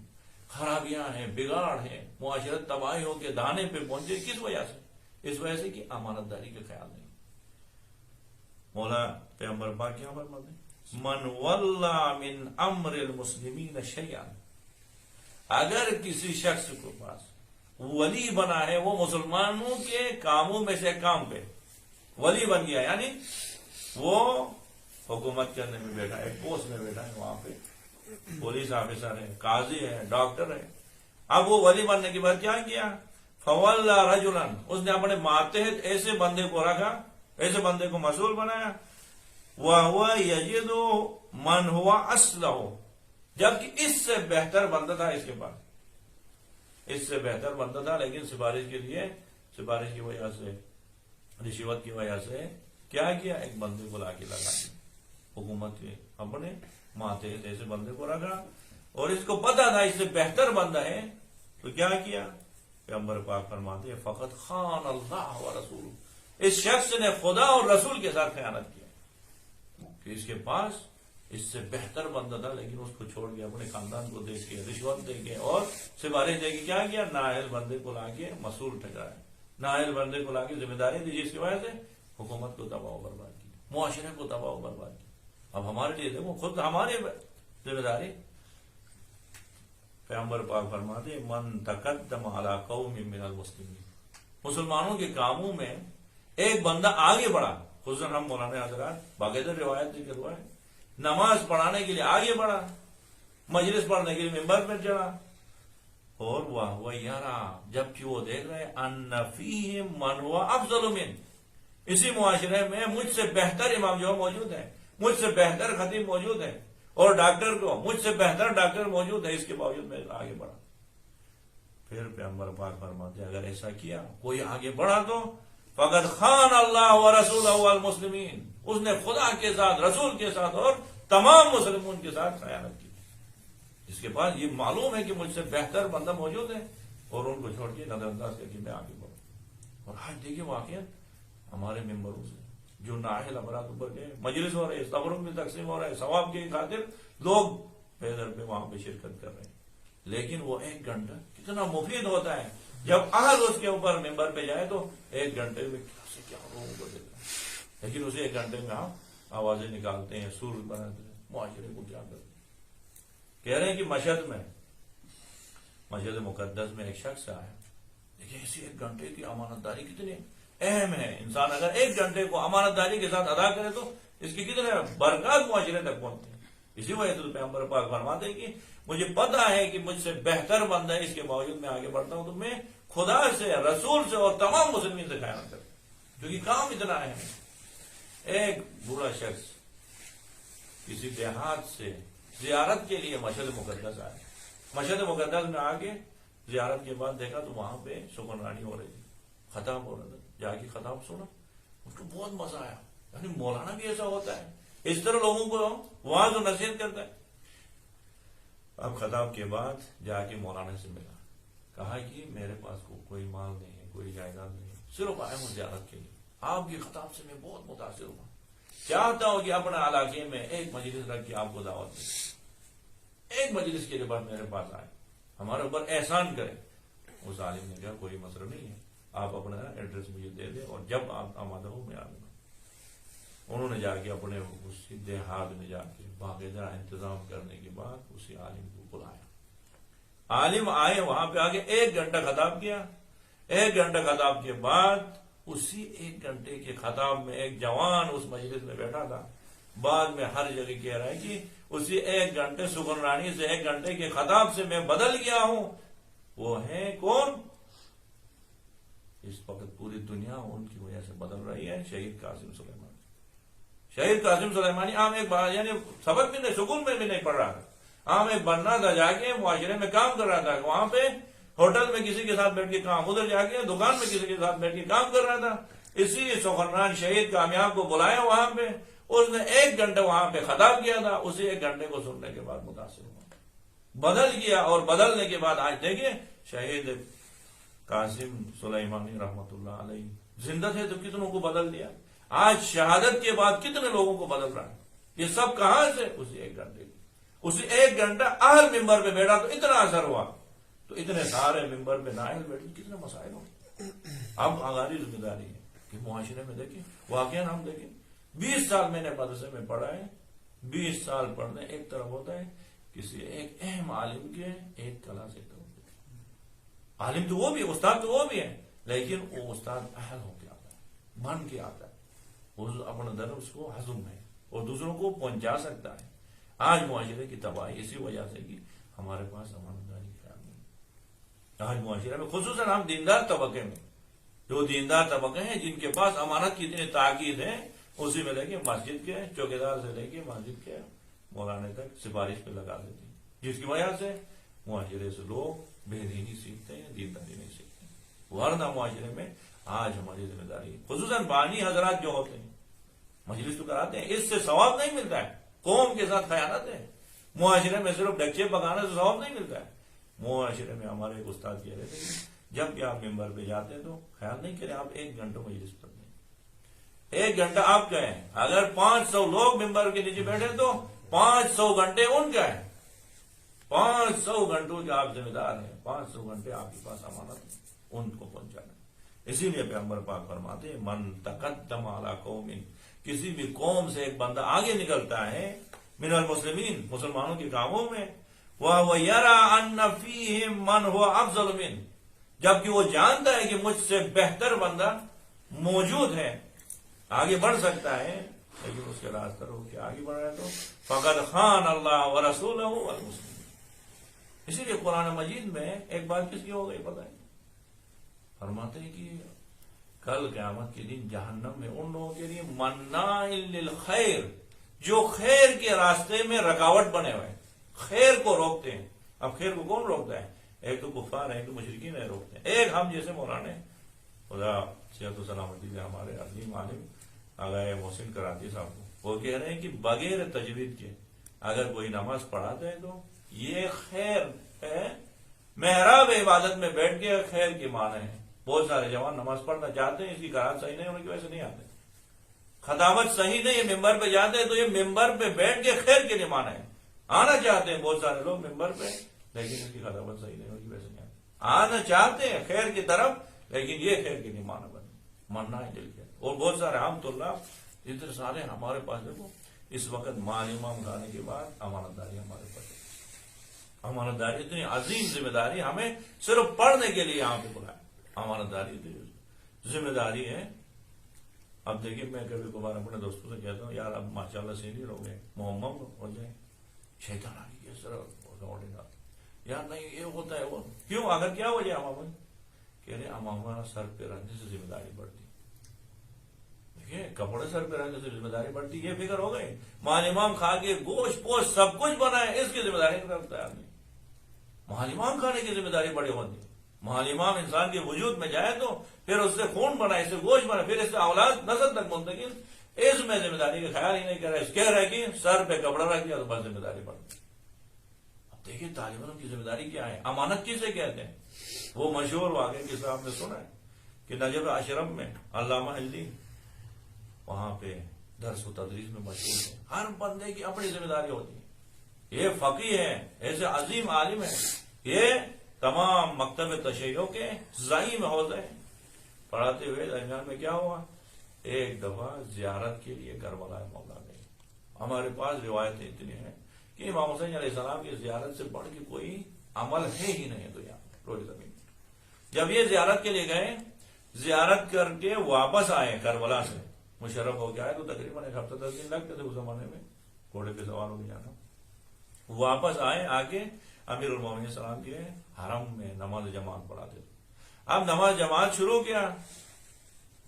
خرابیاں ہیں، بگاڑ ہیں، معاشرت تباہی ہو کے دانے پہ پہنچے، کس وجہ سے؟ اس وجہ سے کہ امانت داری کا خیال نہیں۔ مولا پیغمبر پاک کیا فرماتے ہیں؟ من ولا من امر المسلمین شیئا، اگر کسی شخص کو پاس ولی بنا ہے، وہ مسلمانوں کے کاموں میں سے کام پہ ولی بن گیا، یعنی وہ حکومت کرنے میں بیٹھا ہے، پوسٹ میں بیٹھا ہے، وہاں پہ پولیس آفیسر ہے، قاضی ہے، ڈاکٹر ہے۔ اب وہ ولی بننے کے بعد کیا کیا؟ فولا رجلا، اس نے اپنے ماتحت ایسے بندے کو رکھا، ایسے بندے کو مسئول بنایا، وَهُوَ يَجِدُ مَنْ هُوَ أَصْلَهُ، جبکہ اس سے بہتر بندہ تھا اس کے پاس، اس سے بہتر بندہ تھا، لیکن سفارش کے لیے، سفارش کی وجہ سے، رشوت کی وجہ سے کیا کیا؟ ایک بندے کو لا کے لگا دیا، حکومت کے اپنے ماتحت ایسے بندے کو رکھا، اور اس کو پتا تھا اس سے بہتر بندہ ہے، تو کیا کیا؟ پیغمبر پاک فرماتے ہیں فقط خان اللہ و رسول، اس شخص نے خدا اور رسول کے ساتھ خیانت کیا کہ اس کے پاس اس سے بہتر بندہ تھا، لیکن اس کو چھوڑ کے اپنے خاندان کو دے کے، رشوت دے کے اور سفارش دے کے کیا کیا؟ نااہل بندے کو لا کے مسئول ٹھہرایا، نااہل بندے کو لا کے ذمہ داری دی، جس کی وجہ سے حکومت کو تباہ و برباد کی، معاشرے کو تباہ و برباد کی۔ اب ہمارے لیے دیکھو خود ہماری ذمہ داری۔ پیغمبر پاک فرماتے ہیں من تقدم علی قوم من المسلمین، مسلمانوں کے کاموں میں ایک بندہ آگے بڑھا، خصوصاً ہم مولانا حضرات باقاعدہ روایت ذکر ہوا ہے، نماز پڑھانے کے لیے آگے بڑھا، مجلس پڑھنے کے لیے ممبر پر چڑھا، اور وہ یارا، جبکہ وہ دیکھ رہے ان فیہم من ہوا افضل من، اسی معاشرے میں مجھ سے بہتر امام جو موجود ہے، مجھ سے بہتر خطیب موجود ہے، اور ڈاکٹر کو مجھ سے بہتر ڈاکٹر موجود ہے، اس کے باوجود میں آگے بڑھا۔ پھر پیغمبر پاک فرماتے ہیں اگر ایسا کیا، کوئی آگے بڑھا تو فقد خان اللہ و رسولہ والمسلمین، اس نے خدا کے ساتھ، رسول کے ساتھ اور تمام مسلمون کے ساتھ خیانت کی۔ اس کے بعد یہ معلوم ہے کہ مجھ سے بہتر بندہ موجود ہے، اور ان کو چھوڑ کے نظر انداز کر کے میں آگے بڑھوں۔ اور آج دیکھیے واقعہ ہمارے ممبروں سے جو نااہل افراد اوپر گئے، مجلس ہو رہے، تبرک بھی تقسیم ہو رہا ہے، ثواب کی خاطر لوگ پیدل پہ وہاں پہ شرکت کر رہے ہیں، لیکن وہ ایک گھنٹہ کتنا مفید ہوتا ہے جب اہل اس کے اوپر ممبر پہ جائے تو ایک گھنٹے میں کیا لوگوں کو دیتا ہے، لیکن اسے ایک گھنٹے میں آپ آوازیں نکالتے ہیں، سور بناتے ہیں، معاشرے کو کیا کرتے ہیں۔ کہہ رہے ہیں کہ مشہد میں، مسجد مقدس میں ایک شخص آیا، دیکھیں اسی ایک گھنٹے کی امانت داری کتنی اہم ہے، انسان اگر ایک گھنٹے کو امانت داری کے ساتھ ادا کرے تو اس کی کتنے برکات معاشرے تک پہنچتے ہیں۔ اسی وجہ سے پیغمبر پاک فرماتے ہیں کہ مجھے پتا ہے کہ مجھ سے بہتر بندہ ہے، اس کے باوجود میں آگے بڑھتا ہوں تو میں خدا سے، رسول سے اور تمام مسلمین سے خیانت کرتا ہوں، کیونکہ کام اتنا اہم ہے۔ ایک بوڑھا شخص کسی دیہات سے زیارت کے لیے مشہد مقدس آئے، مشہد مقدس میں آگے زیارت کے بعد دیکھا تو وہاں پہ سخنرانی ہو رہی تھی، خطاب ہو رہا تھا، جا کے خطاب سنا، اس کو بہت مزہ آیا، یعنی مولانا بھی ایسا ہوتا ہے، اس طرح لوگوں کو وہاں جو نصیحت کرتا ہے۔ اب خطاب کے بعد جا کے مولانا سے ملا، کہا کہ میرے پاس کوئی مال نہیں ہے، کوئی جائیداد نہیں ہے، صرف آیا ہوں زیارت کے لیے، آپ کی خطاب سے میں بہت متاثر ہوا، چاہتا ہوں کہ اپنے علاقے میں ایک مجلس رکھ کے آپ کو دعوت دیں، ایک مجلس کے لیے بعد میرے پاس آئے، ہمارے اوپر احسان کریں۔ اس عالم نے کہا کوئی مسئلہ نہیں ہے، آپ اپنا ایڈریس مجھے دے دیں اور جب آپ آمادہ ہو میں آ جاؤں گا۔ انہوں نے جا کے اپنے اسی دیہات میں جا کے باقاعدہ انتظام کرنے کے بعد اسی عالم کو بلایا، عالم آئے، وہاں پہ آگے ایک گھنٹہ خطاب کیا، ایک گھنٹہ خطاب کے بعد اسی ایک گھنٹے کے خطاب میں ایک جوان اس مجلس میں بیٹھا تھا، بعد میں ہر جگہ کہہ رہا ہے کہ اسی ایک گھنٹے سخنرانی سے، ایک گھنٹے کے خطاب سے میں بدل گیا ہوں۔ وہ ہے کون؟ اس وقت پوری دنیا ان کی وجہ سے بدل رہی ہے، شہید قاسم سلیمانی۔ شہید قاسم سلیمانی عام ایک بار یعنی سبق بھی نہیں، سکول میں بھی نہیں پڑھ رہا تھا، عام ایک بننا تھا، جا کے معاشرے میں کام کر رہا تھا، وہاں پہ ہوٹل میں کسی کے ساتھ بیٹھ کے کام، ادھر جا کے دکان میں کسی کے ساتھ بیٹھ کے کام کر رہا تھا۔ اسی سخنران شہید کامیاب کو بلایا وہاں پہ، اس نے ایک گھنٹہ وہاں پہ خطاب کیا تھا، اسی ایک گھنٹے کو سننے کے بعد متاثر ہوا، بدل گیا، اور بدلنے کے بعد آج دیکھیں شہید قاسم سلیمانی رحمت اللہ علیہ زندہ تھے تو کتنوں کو بدل دیا، آج شہادت کے بعد کتنے لوگوں کو بدل رہا ہے۔ یہ سب کہاں سے؟ اسی ایک گھنٹے کی، اسی ایک گھنٹہ اہل ممبر پہ بیٹھا تو اتنا اثر ہوا، تو اتنے سارے ممبر پہ نااہل بیٹھے کتنے مسائل ہوں۔ اب ہماری ذمہ داری ہے کہ معاشرے میں دیکھیں، واقعہ ہم دیکھیں 20 سال میں نے مدرسے میں پڑھا ہے، 20 سال پڑھنے ایک طرف ہوتا ہے، کسی ایک اہم عالم کے ایک کلاس ایک طرف ہوتا ہے، عالم تو وہ بھی، استاد تو وہ بھی ہے، لیکن وہ استاد اہل ہو کے آتا ہے، بن کے آتا ہے، وہ اپنا درس کو ہضم ہے اور دوسروں کو پہنچا سکتا ہے۔ آج معاشرے کی تباہی اسی وجہ سے کہ ہمارے پاس امانت داری خیال نہیں۔ آج معاشرے میں خصوصاً ہم دیندار طبقے میں، جو دیندار طبقے ہیں جن کے پاس امانت کی اتنی تاکید ہے، اسی میں لے کے مسجد کے چوکیدار سے لے کے مسجد کے مولانا تک سفارش پہ لگا دیتے ہیں، جس کی وجہ سے معاشرے سے لوگ بے دینی سیکھتے ہیں، دینداری نہیں سیکھتے۔ ورنہ معاشرے میں آج ہماری ذمہ داری ہے، خصوصاً بانی حضرات جو ہوتے ہیں، مجلس تو کراتے ہیں، اس سے ثواب نہیں ملتا ہے، قوم کے ساتھ خیانت ہے، معاشرے میں صرف ڈکچے پکانے سے ثواب نہیں ملتا ہے۔ معاشرے میں ہمارے ایک استاد کہہ رہے تھے کہ جب بھی آپ ممبر پہ جاتے ہیں تو خیال نہیں کریں آپ ایک گھنٹہ مجلس پڑھتے ہیں، ایک گھنٹہ آپ کا ہے، اگر 500 لوگ ممبر کے نیچے بیٹھے تو 500 گھنٹے ان کا ہے، 500 گھنٹوں کے آپ ذمہ دار ہیں، 500 گھنٹے آپ کے پاس امانت ہے ان کو پہنچانا۔ اسی لیے پیغمبر پاک فرماتے ہیں من تقدم علی قوم، کسی بھی قوم سے ایک بندہ آگے نکلتا ہے من المسلمین، مسلمانوں کے کاموں میں، وَهُوَ يَرَىٰ أَنَّ فِيهِمْ مَنْ هُوَ أَفْضَلُ مِنْهُ، جبکہ وہ جانتا ہے کہ مجھ سے بہتر بندہ موجود ہے، آگے بڑھ سکتا ہے، لیکن اس کے راستہ روک کے آگے بڑھ رہا ہے تو فقد خان اللہ ورسولہ والمسلمین، اسی لیے قرآن مجید میں ایک بات کس کی ہو گئی پتہ ہے؟ فرماتے ہیں کہ کل قیامت کے دن جہنم میں ان لوگوں کے لیے مناع للخیر، جو خیر کے راستے میں رکاوٹ بنے ہوئے ہیں، خیر کو روکتے ہیں. اب خیر کو کون روکتا ہے؟ ایک تو کفار ہے، ایک تو مشرکین ہے روکتے ہیں. ایک ہم جیسے مولانا خدا صحت و سلامتی سے ہمارے عظیم عالم آغائے محسن کراچی صاحب کو، وہ کہہ رہے ہیں کہ بغیر تجوید کے اگر کوئی نماز پڑھاتا ہے تو یہ خیر ہے، محراب عبادت میں بیٹھ کے خیر کے معنی ہے. بہت سارے جوان نماز پڑھنا چاہتے ہیں، اس کی قرآن صحیح نہیں ہونے کی وجہ سے نہیں آتے. خطابت صحیح نہیں، یہ ممبر پہ جاتے ہیں تو یہ ممبر پہ بیٹھ کے خیر کے لیے معنی ہے. آنا چاہتے ہیں بہت سارے لوگ ممبر پہ، لیکن اس کی خطابت صحیح نہیں ہونے کی وجہ سے نہیں آتے. آنا چاہتے ہیں خیر کی طرف، لیکن یہ خیر کے لیے معنی مرنا ہے دل کے. اور بہت سارے عام طلاب اتنے سارے ہمارے پاس. دیکھو اس وقت مال امام کھانے کے بعد امانت داری ہمارے پاس. امانت داری اتنی عظیم ذمہ داری، ہمیں صرف پڑھنے کے لیے یہاں پہ بلایا. امانت داری ذمہ داری ہے. اب دیکھیے میں کبھی کبھار اپنے دوستوں سے کہتا ہوں یار اب ماشاءاللہ سینئر ہو گئے، محمد ہو جائیں، شیطان آ گئی صرف یار نہیں یہ ہوتا ہے وہ کیوں، اگر کیا ہو جائے امام کہہ رہے امام سر پہ رہنے سے ذمہ داری بڑھتی. دیکھیے کپڑے سر پہ رہنے سے ذمہ داری بڑھتی، یہ فکر ہو گئی. مال امام کھا کے گوشت پوشت سب کچھ بنا ہے، اس کی ذمہ داری کرتا ہے آدمی. مال امام کھانے کی ذمہ داری بڑی ہوتی ہے. مال امام انسان کے وجود میں جائے تو پھر اس سے خون بنا، اس سے گوشت بنا، پھر اس سے اولاد نسل تک منتقل. اس میں ذمہ داری کا خیال ہی نہیں کر رہا. اس کہہ رہا ہے کہ سر پہ کپڑا رکھ دیا تو بس ذمہ داری بڑھتی. اب دیکھیے طالب علم کی ذمہ داری کیا ہے. امانت کسے کہتے ہیں؟ وہ مشہور واقعہ کس آپ نے سنا ہے کہ نجف اشرف میں علامہ ہلدی وہاں پہ درس و تدریس میں مشہور ہے. ہر بندے کی اپنی ذمہ داری ہوتی ہے. یہ فقیہ ہے، ایسے عظیم عالم ہے، یہ تمام مکتب تشیع کے زعیم حوزہ ہیں. پڑھاتے ہوئے درمیان میں کیا ہوا، ایک دفعہ زیارت کے لیے کربلا مولا گئے. ہمارے پاس روایتیں اتنی ہیں کہ امام حسین علیہ السلام کی زیارت سے بڑھ کے کوئی عمل ہے ہی نہیں تو یہاں روز زمین. جب یہ زیارت کے لیے گئے، زیارت کر کے واپس آئے کربلا سے، مشرف ہو کے آئے تو تقریباً 1 ہفتہ 10 دن لگتے تھے اس زمانے میں، گھوڑے پہ سوار ہو کے جانا. واپس آئے، آگے امیر المومنین السلام کے حرم میں نماز جماعت پڑھاتے تھے. اب نماز جماعت شروع کیا،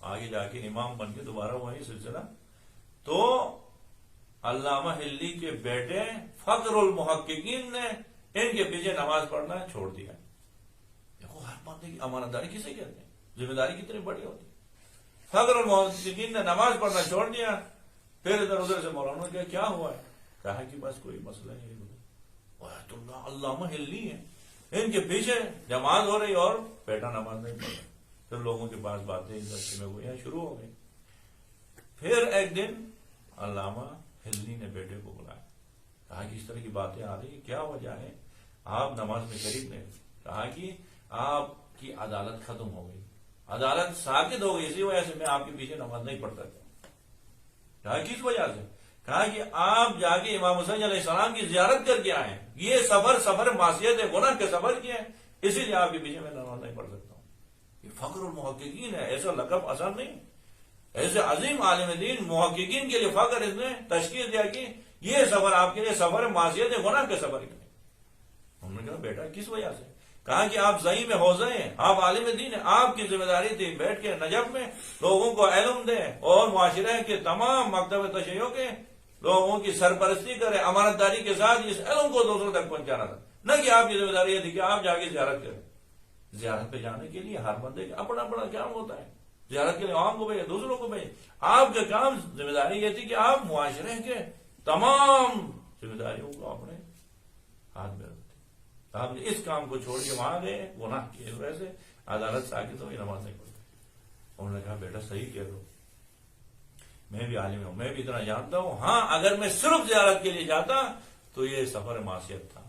آگے جا کے امام بن کے دوبارہ وہی سلسلہ. تو علامہ ہلدی کے بیٹے فخر المحققین نے ان کے پیچھے نماز پڑھنا چھوڑ دیا. دیکھو ہر بندے کی امانت داری کسے کہتے ہیں، ذمہ داری کتنی بڑی ہوتی ہے. فخر المحققین نے نماز پڑھنا چھوڑ دیا. پھر ادھر ادھر سے مولانا کہ کیا ہوا ہے، کہا کہ بس کوئی مسئلہ نہیں. آیت اللہ علامہ ہلدی ہے، ان کے پیچھے جماعت ہو رہی اور بیٹا نماز نہیں پڑھ رہا. پھر لوگوں کے پاس باتیں میں ہوئی شروع ہو گئی. پھر ایک دن علامہ ہلدی نے بیٹے کو بلایا، کہا کہ اس طرح کی باتیں آ رہی، کیا وجہ ہے، آپ نماز میں شریک نہیں. کہا کہ آپ کی عدالت ختم ہو گئی، عدالت ساکت ہو گئی، اسی وجہ سے میں آپ کے پیچھے نماز نہیں پڑھتا تھا. کہا کس وجہ سے، کہا کہ آپ جا کے امام حسین علیہ السلام کی زیارت کر کے آئے، یہ سفر معصیت ہے، گناہ کے سفر کیے، اسی لیے آپ کے پیچھے میں نماز نہیں پڑھ سکتا ہوں. یہ فخر المحققین ہے، ایسا لقب آسان نہیں. ایسے عظیم عالم دین محققین کے لیے فخر اس نے تشکیل دیا کہ یہ سفر آپ کے لیے سفر معصیت ہے، گناہ کے سفر کے. ہم نے کہا بیٹا کس وجہ سے، کہا کہ آپ زعیم حوزہ ہیں، آپ عالم دین ہیں، آپ کی ذمہ داری تھی بیٹھ کے نجف میں لوگوں کو علم دیں اور معاشرے کے تمام مکتب تشیع کے لوگوں کی سرپرستی کرے، امانت داری کے ساتھ اس علم کو دوسروں تک پہنچانا تھا. نہ کہ آپ کی ذمہ داری یہ تھی کہ آپ جا کے زیارت کریں. زیارت پہ جانے کے لیے ہر بندے کا اپنا اپنا کام ہوتا ہے. زیارت کے لیے عوام کو بھیجے، دوسروں کو بھیجے. آپ کا کام ذمہ داری یہ تھی کہ آپ معاشرے کے تمام ذمہ داریوں کو اپنے ہاتھ میں رکھتے. آپ نے اس کام کو چھوڑ کے وہاں گئے، گناہ کی وجہ سے عدالت ساکت ہوئی، نماز نہیں پڑھتے. انہوں نے کہا بیٹا صحیح کہہ رہے ہو، میں بھی عالم ہوں، میں بھی اتنا جانتا ہوں. ہاں اگر میں صرف زیارت کے لیے جاتا تو یہ سفر معصیت تھا.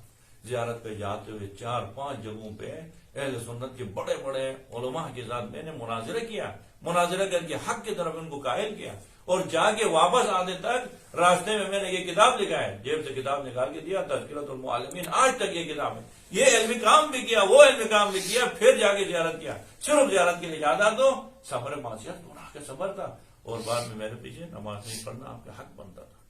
زیارت پہ جاتے ہوئے 4-5 جگہوں پہ اہل سنت کے بڑے بڑے علماء کے ساتھ میں نے مناظرہ کیا، مناظرہ کر کے حق کی طرف ان کو قائل کیا. اور جا کے واپس آنے تک راستے میں نے یہ کتاب لکھا ہے، جیب سے کتاب نکال کے دیا، تذکرۃ المعلمین، آج تک یہ کتاب ہے. یہ علمی کام بھی کیا، وہ علمی کام بھی کیا، پھر جا کے زیارت کیا. صرف زیارت کے لیے جاتا تو سفر معصیت، گناہ کا سفر تھا، اور بعد میں میرے پیچھے نماز نہیں پڑھنا آپ کا حق بنتا تھا.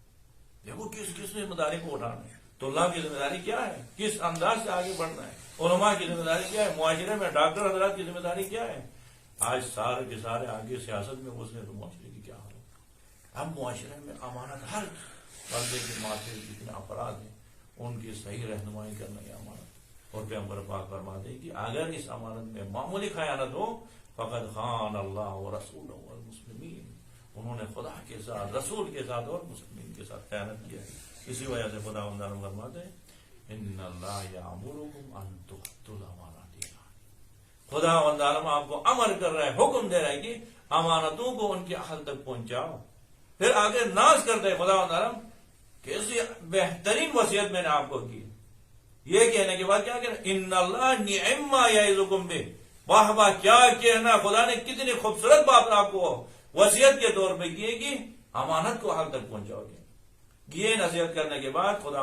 دیکھو کس ذمہ داری کو اٹھانا ہے. تو اللہ کی ذمہ داری کیا ہے؟ کس انداز سے آگے بڑھنا ہے؟ علماء کی ذمہ داری کیا ہے؟ معاشرے میں ڈاکٹر حضرات کی ذمہ داری کیا ہے؟ آج سارے کے سارے آگے سیاست میں گھسنے تو معاشرے کی کیا حال ہے؟ اب معاشرے میں امانت، ہر بندے کے ماتھے جتنے افراد ہیں ان کی صحیح رہنمائی کرنا یہ امانت، اور پیغمبر پاک فرماتے ہیں کہ اگر اس امانت میں معمولی خیانت ہو فقد خان اللہ و رسول والمسلمین، انہوں نے خدا کے ساتھ، رسول کے ساتھ اور مسلمین کے ساتھ خیانت کیا ہے۔ اسی وجہ سے خدا تعالیٰ فرماتے ہیں ان اللہ یامرکم ان تؤدوا الامانات الی اہلہا، خدا تعالیٰ آپ کو امر کر رہا ہے، حکم دے رہا ہے کہ امانتوں کو ان کے اہل تک پہنچاؤ۔ پھر آگے ناز کرتے ہیں خدا تعالیٰ، کیسی بہترین وصیت میں نے آپ کو کی۔ یہ کہنے کے بعد کیا کہنا؟ ان اللہ نعم ما یعظکم بہ، واہ واہ کیا کہنا، خدا نے کتنی خوبصورت بات آپ کو وصیت کے طور پہ کی ہے کہ امانت کو حل تک پہنچاؤ گے۔ یہ نصیحت کرنے کے بعد خدا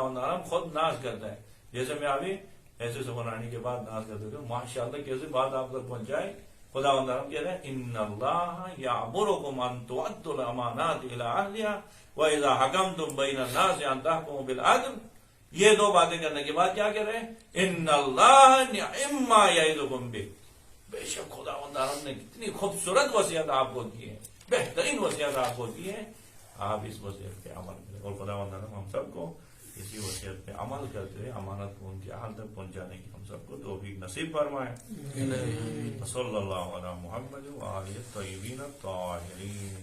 خود ناز کرتا ہے، جیسے میں ابھی ایسے سنانے کے بعد ناز کرتے ہوں ماشاء اللہ کیسے بات آپ تک پہنچائے۔ خدا کہہ رہے ہیں ان اللہ یامرکم ان تؤدوا الامانات الی اہلہا واذا حکمتم بین الناس ان تحکموا بالعدل۔ یہ دو باتیں کرنے کے بعد کیا کہہ رہے ہیں؟ ان اللہ نعم ما یعظکم بہ، بے شک خدا نے کتنی خوبصورت وصیت آپ کو کی ہے، بہترین وصیت آپ کو کی ہے، آپ اس وصیت پہ عمل کریں۔ اور خدا ہم سب کو اسی وصیت پہ عمل کرتے ہوئے امانت کو ان کے حال تک پہنچانے کی ہم سب کو توفیق نصیب فرمائے۔ صلی اللہ علی محمد وآلہ الطیبین الطاہرین۔